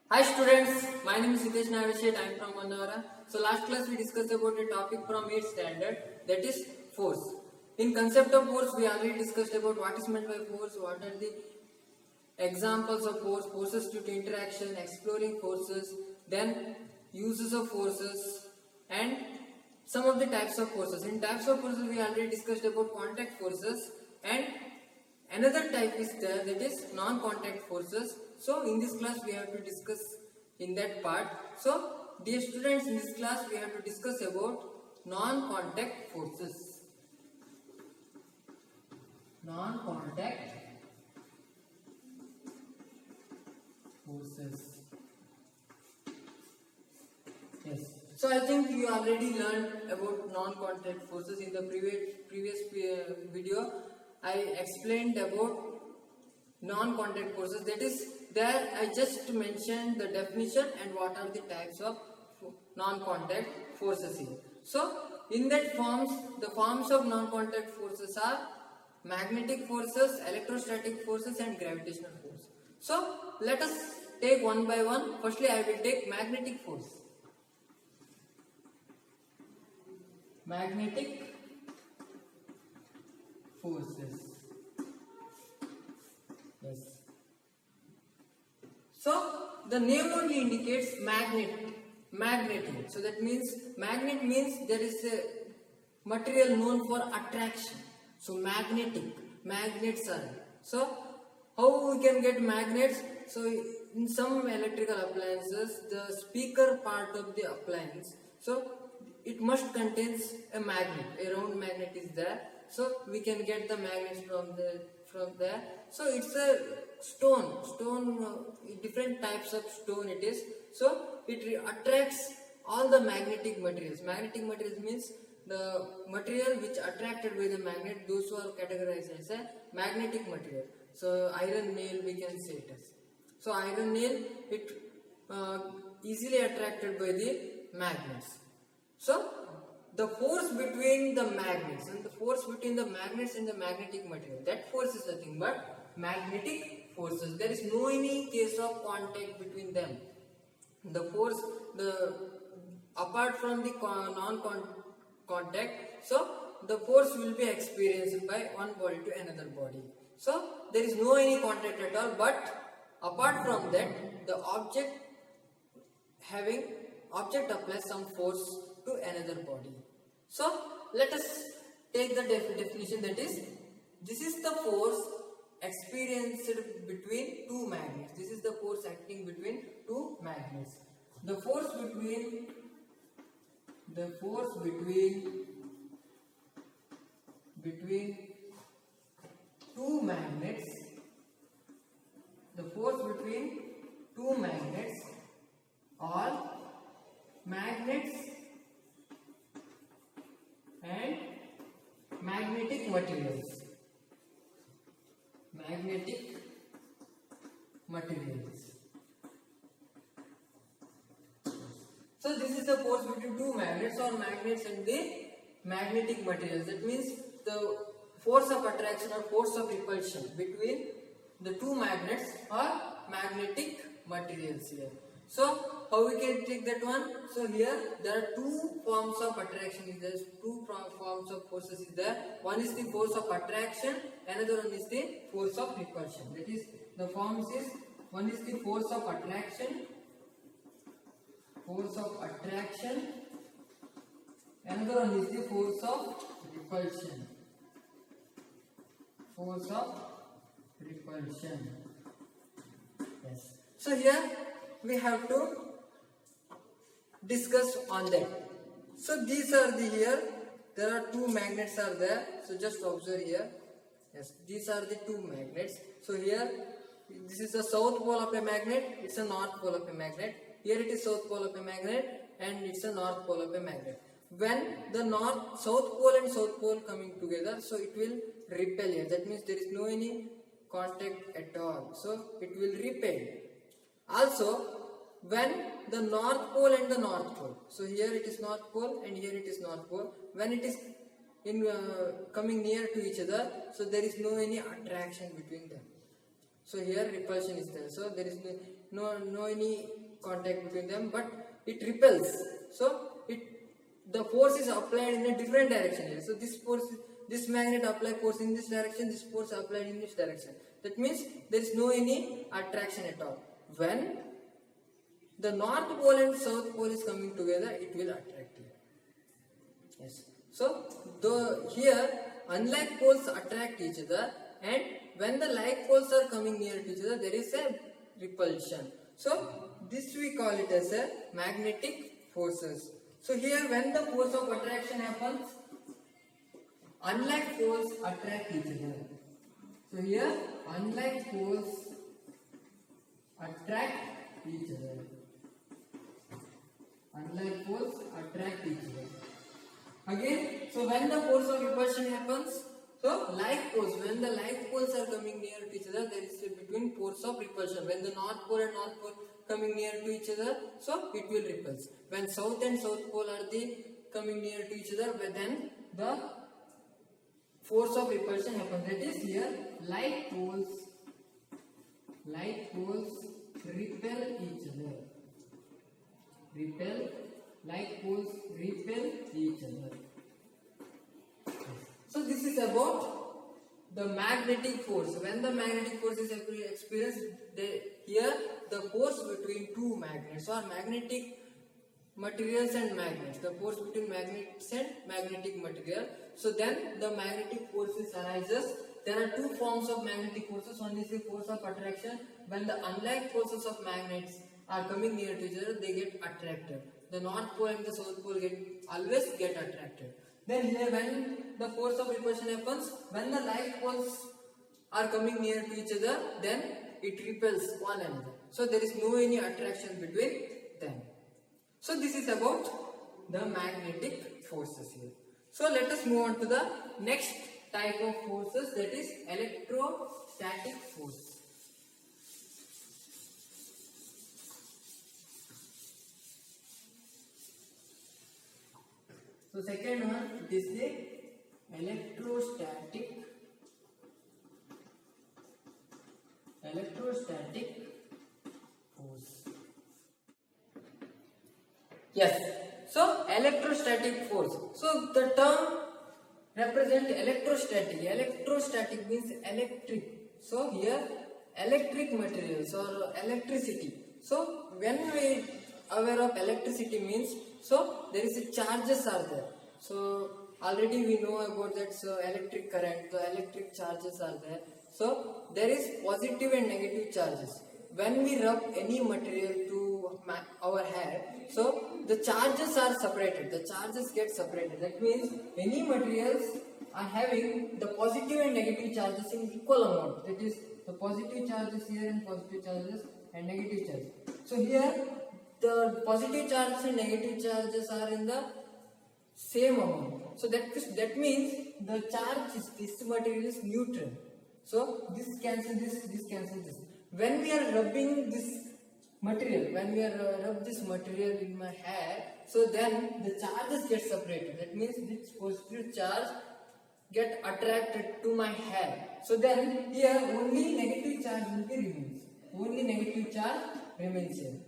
Hi students, my name is Hitesh Navashet. I am from Mandavara. So last class we discussed about a topic from 8th standard, that is force. In concept of force we already discussed about what is meant by force, what are the examples of force, forces due to interaction, exploring forces, then uses of forces and some of the types of forces. In types of forces we already discussed about contact forces and another type is there, that is non-contact forces. So in this class we have to discuss in that part. So dear students, in this class we have to discuss about non-contact forces. Non-contact forces. Yes. So I think you already learned about non-contact forces in the previous video. I explained about non-contact forces, that is there I just mentioned the definition and what are the types of non-contact forces here. So in that the forms of non-contact forces are magnetic forces, electrostatic forces and gravitational force. So let us take one by one. Firstly I will take magnetic force. Magnetic forces. Yes. So the name only indicates magnetic. So that means magnet means there is a material known for attraction. So magnets are. So how we can get magnets? So in some electrical appliances, the speaker part of the appliance, so it must contains a magnet. A round magnet is there. So we can get the magnets from there. So it's a stone, different types of stone it is. So it attracts all the magnetic materials. Magnetic materials means the material which attracted by the magnet, those who are categorized as a magnetic material. So iron nail we can say it as. So iron nail, it easily attracted by the magnets. So the force between the magnets and the magnetic material, that force is nothing but magnetic forces. There is no any case of contact between them. The force, apart from the non-contact, so the force will be experienced by one body to another body. So there is no any contact at all, but apart from that, the object applies some force to another body. So let us take the definition, that is, this is the force experienced between two magnets. This is the force acting between two magnets. The force between two magnets, are magnets and magnetic materials. So this is the force between two magnets or magnets and the magnetic materials. That means the force of attraction or force of repulsion between the two magnets or magnetic materials here. So how we can take that one? So here there are two forms of attraction. There is two forms of forces is there. One is the force of attraction, another one is the force of repulsion. That is, the forms is, one is the force of attraction, another one is the force of repulsion. Yes. So here we have to discuss on that. So these are there are two magnets are there. So just observe here. Yes, these are the two magnets. So here this is the south pole of a magnet, it's a north pole of a magnet. Here it is south pole of a magnet and it's a north pole of a magnet. When the south pole and south pole coming together, so it will repel here. That means there is no any contact at all. So it will repel. Also, when the north pole and the north pole, so here it is north pole and here it is north pole, when it is coming near to each other, so there is no any attraction between them. So here repulsion is there. So there is no any contact between them, but it repels. So the force is applied in a different direction here. So this magnet apply force in this direction, this force applied in this direction. That means there is no any attraction at all. When the north pole and south pole is coming together, it will attract here. Yes. So here unlike poles attract each other, and when the like poles are coming near to each other, there is a repulsion. So this we call it as a magnetic forces. So here when the force of attraction happens, unlike poles attract each other. So here unlike poles attract each other. Unlike poles attract each other. Again, so when the force of repulsion happens, so like poles, when the like poles are coming near to each other, there is a between force of repulsion. When the north pole and north pole coming near to each other, so it will repulse. When south and south pole are coming near to each other, then the force of repulsion happens. That is here like poles repel each other. Like poles repel each other. So this is about the magnetic force. When the magnetic force is experienced, here the force between two magnets or magnetic materials and magnets, the force between magnets and magnetic material. So then the magnetic forces arises. There are two forms of magnetic forces. One is the force of attraction. When the unlike forces of magnets are coming near to each other, they get attracted. The north pole and the south pole always get attracted. Then here when the force of repulsion happens, when the like poles are coming near to each other, then it repels one another. So there is no any attraction between them. So this is about the magnetic forces here. So let us move on to the next type of forces, that is electrostatic force. So second one, it is the electrostatic force. Yes. So electrostatic force. So the term represent electrostatic. Electrostatic means electric. So here electric materials or electricity. So when we aware of electricity means, so there is a charges are there. So already we know about that. So electric current, the electric charges are there. So there is positive and negative charges. When we rub any material to our hair, so the charges are separated. The charges get separated. That means any materials are having the positive and negative charges in equal amount. That is the positive charges here and positive charges and negative charges. So here the positive charges and negative charges are in the same amount. So that means the charge is, this material is neutral. So this cancel this cancel this. When we are rubbing this material, rub this material in my hair, so then the charges get separated. That means this positive charge get attracted to my hair. So then here only negative charge will be remains. Only negative charge remains here.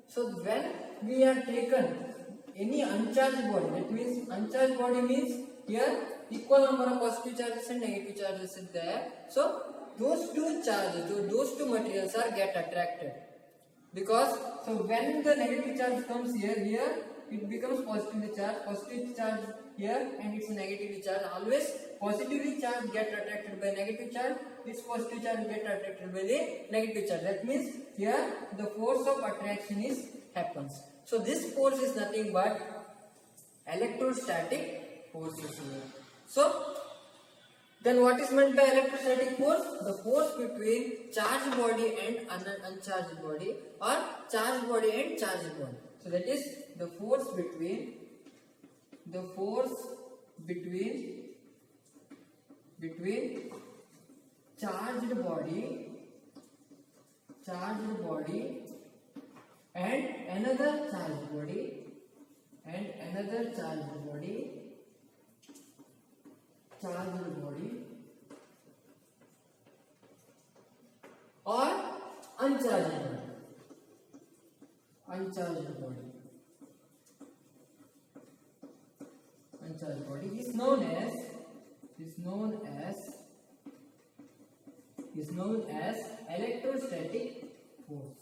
So when we are taken any uncharged body, that means uncharged body means here equal number of positive charges and negative charges is there. So those two charges, those two materials are get attracted. Because so when the negative charge comes here it becomes positively charged here, and it's negatively charged. Always positively charged get attracted by negative charge, its positive charge get attracted by the negative charge. That means here the force of attraction happens. So this force is nothing but electrostatic forces here. So then what is meant by electrostatic force? The force between charged body and uncharged body, or charged body and charged body. So that is the force between charged body and another charged body or uncharged body. uncharged body. Uncharged body is known as electrostatic force.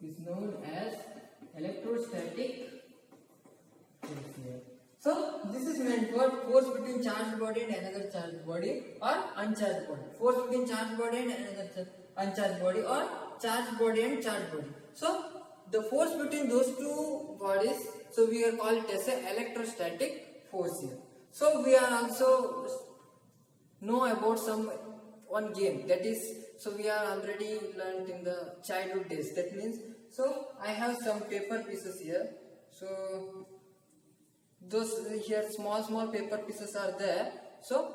Is known as electrostatic force here. So this is meant for force between charged body and another charged body or uncharged body. Force between charged body and another uncharged body or charged body and charged body. So the force between those two bodies, so we are called it as a electrostatic force here. So we are also know about one game, that is, so we are already learned in the childhood days. That means, so I have some paper pieces here. So those here small paper pieces are there. So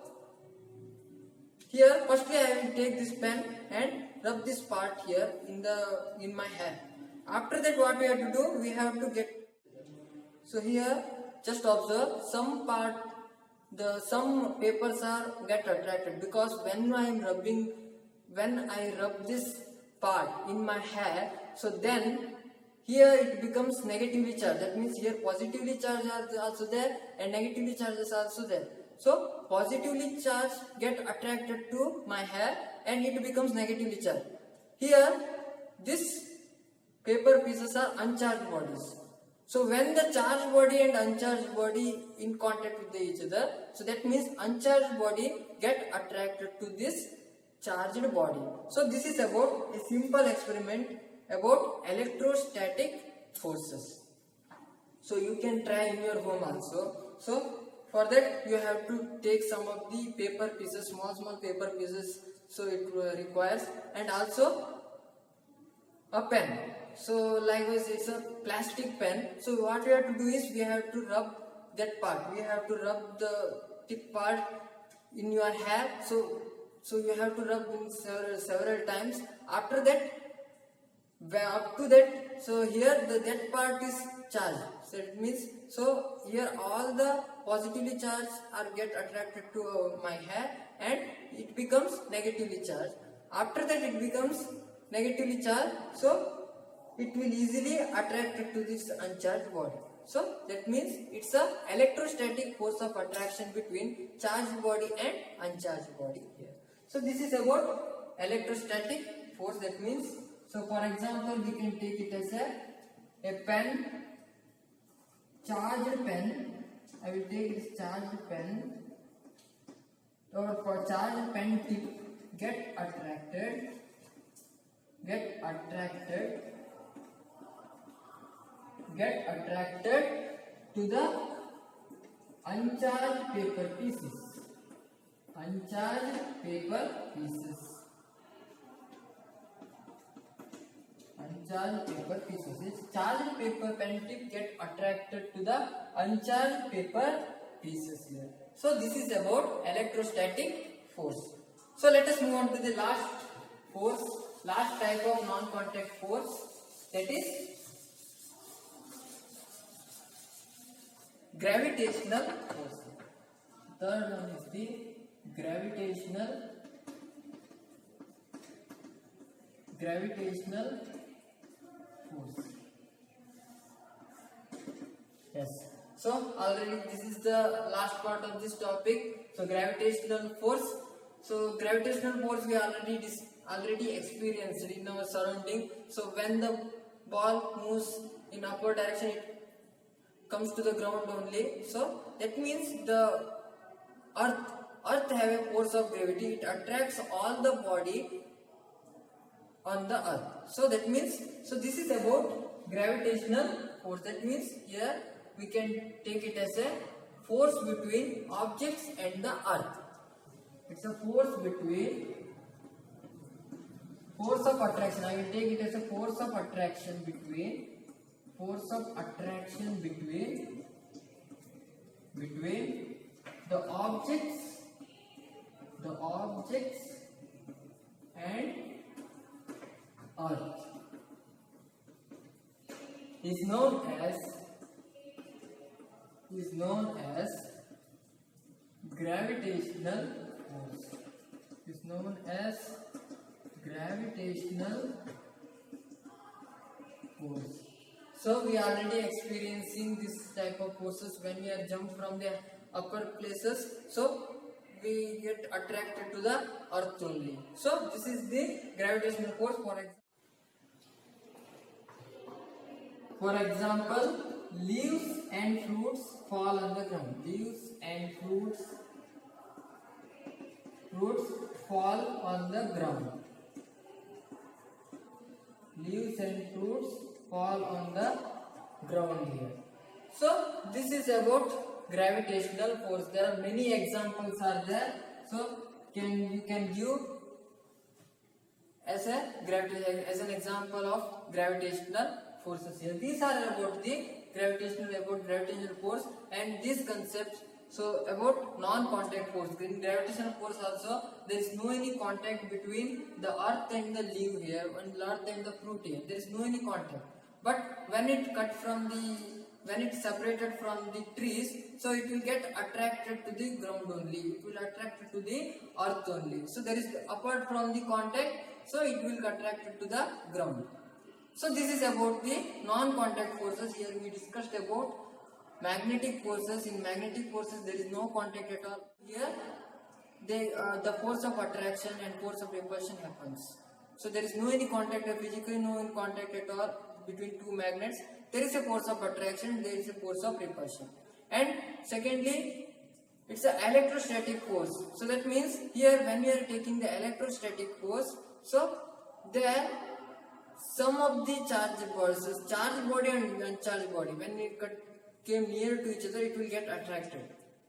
here firstly I will take this pen and rub this part here in my hair. After that, what we have to do, we have to get, so here just observe some papers are get attracted, because when I rub this part in my hair, so then here it becomes negatively charged. That means here positively charged are also there and negatively charges are also there. So positively charged get attracted to my hair and it becomes negatively charged. Here this paper pieces are uncharged bodies. So when the charged body and uncharged body in contact with each other, so that means uncharged body get attracted to this charged body. So this is about a simple experiment about electrostatic forces. So you can try in your home also. So for that you have to take some of the paper pieces, small paper pieces, so it requires, and also a pen. So likewise it's a plastic pen. So what we have to do is we have to rub that part. We have to rub the tip part in your hair. So you have to rub in several times. After that, up to that, so here that part is charged. So it means, so here all the positively charged are get attracted to my hair and it becomes negatively charged. After that it becomes negatively charged, so it will easily attract to this uncharged body. So that means it's a electrostatic force of attraction between charged body and uncharged body here. So this is about electrostatic force. That means, so for example we can take it as a pen, charged pen. I will take this charged pen, or for charged pen tip get attracted to the uncharged paper pieces. Uncharged paper pieces. Its charged paper pen tip get attracted to the uncharged paper pieces here. So this is about electrostatic force. So let us move on to the last type of non-contact force, that is gravitational force. Third one is the gravitational force. Yes. So already this is the last part of this topic. So gravitational force. So gravitational force we already experienced in our surrounding. So when the ball moves in upward direction, it comes to the ground only. So that means the earth have a force of gravity. It attracts all the body on the earth. So that means, so this is about gravitational force. That means here we can take it as a force between objects and the earth. It's a force of attraction. I will take it as a force of attraction between the objects and earth is known as gravitational force. Is known as gravitational force. So we are already experiencing this type of forces when we are jump from the upper places. So we get attracted to the earth only. So this is the gravitational force. For example, leaves and fruits fall on the ground. Leaves and fruits fall on the ground. Leaves and fruits fall on the ground here. So this is about gravitational force. There are many examples are there. So you can give as an example of gravitational forces here. These are about the gravitational force and these concepts. So about non-contact force. In gravitational force also there is no any contact between the earth and the leaf here, and earth and the fruit here. There is no any contact. But when it separated from the trees, so it will get attracted to the ground only. It will attract to the earth only. So there is apart from the contact, so it will attract to the ground. So this is about the non-contact forces. Here we discussed about magnetic forces. In magnetic forces there is no contact at all. Here the force of attraction and force of repulsion happens. So there is no any contact, physically no any contact at all between two magnets. There is a force of attraction, there is a force of repulsion. And secondly, it's an electrostatic force. So that means here when we are taking the electrostatic force, so there some of the charged body and uncharged body, when it came near to each other, it will get attracted.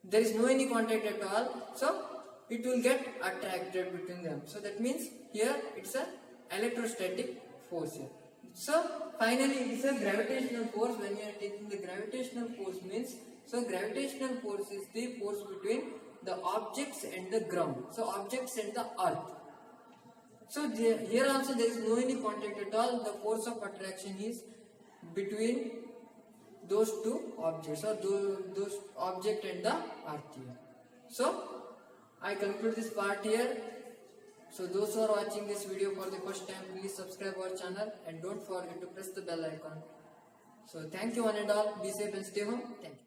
There is no any contact at all, so it will get attracted between them. So that means here it's a electrostatic force here. So finally it is a gravitational force. When we are taking the gravitational force means, so gravitational force is the force between the objects and the ground. So objects and the earth. So here also there is no any contact at all. The force of attraction is between those two objects, or those object and the earth here. So I conclude this part here. So those who are watching this video for the first time, please subscribe our channel and don't forget to press the bell icon. So thank you one and all. Be safe and stay home. Thank you.